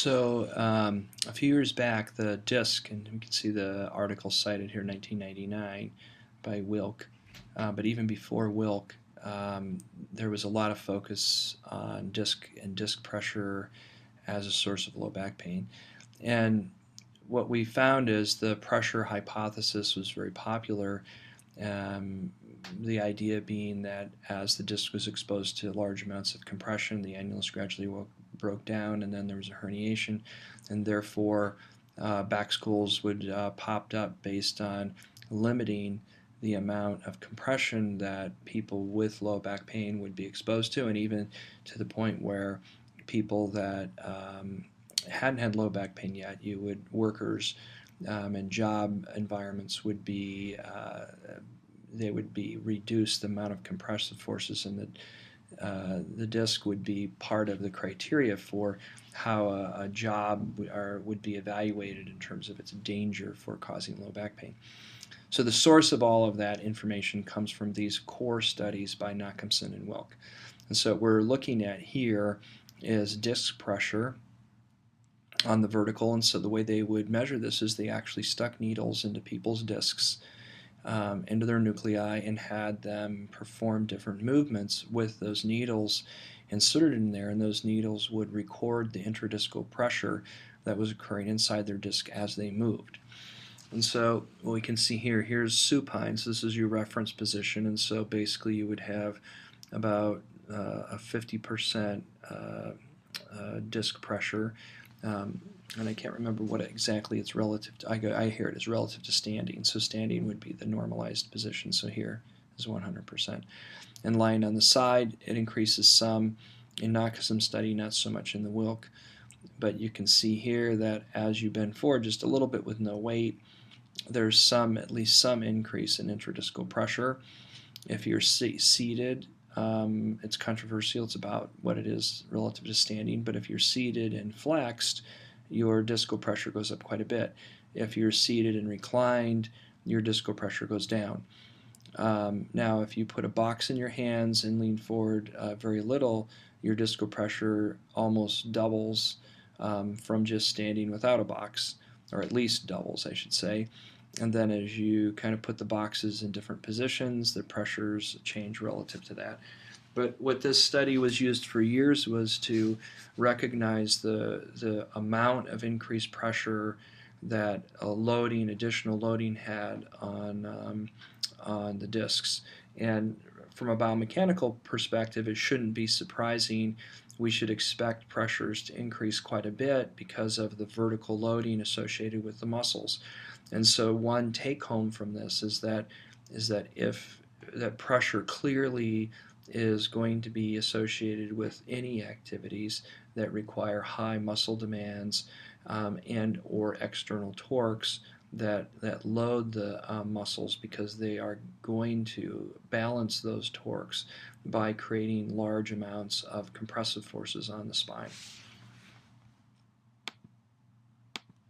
A few years back, the disc, and you can see the article cited here, 1999, by Wilk. But even before Wilk, there was a lot of focus on disc and disc pressure as a source of low back pain. And what we found is the pressure hypothesis was very popular. Um, the idea being that as the disc was exposed to large amounts of compression, the annulus gradually broke down, and then there was a herniation, and therefore back schools would popped up based on limiting the amount of compression that people with low back pain would be exposed to, and even to the point where people that hadn't had low back pain yet, workers and job environments would be they would be reduced the amount of compressive forces, and the disc would be part of the criteria for how a job would be evaluated in terms of its danger for causing low back pain. So the source of all of that information comes from these core studies by Nachemson and Wilk. And so what we're looking at here is disc pressure on the vertical, and so the way they would measure this is they actually stuck needles into people's discs, into their nuclei, and had them perform different movements with those needles inserted in there, and those needles would record the intradiscal pressure that was occurring inside their disc as they moved. And so what we can see here, here's supine, so this is your reference position, and so basically you would have about a 50% disc pressure, and I can't remember what exactly it's relative to. I hear it as relative to standing, so standing would be the normalized position, so here is 100%. And lying on the side, it increases some in Nachemson's study, not so much in the Wilk, but you can see here that as you bend forward just a little bit with no weight, there's at least some increase in intradiscal pressure. If you're seated, it's controversial. It's about what it is relative to standing, but if you're seated and flexed, your discal pressure goes up quite a bit. If you're seated and reclined, your discal pressure goes down. Now, if you put a box in your hands and lean forward very little, your discal pressure almost doubles from just standing without a box, or at least doubles, I should say. And then as you kind of put the boxes in different positions, the pressures change relative to that. But what this study was used for years was to recognize the amount of increased pressure that additional loading had on the discs. And from a biomechanical perspective, it shouldn't be surprising. We should expect pressures to increase quite a bit because of the vertical loading associated with the muscles. And so one take-home from this is that if that pressure clearly is going to be associated with any activities that require high muscle demands and or external torques that load the muscles, because they are going to balance those torques by creating large amounts of compressive forces on the spine.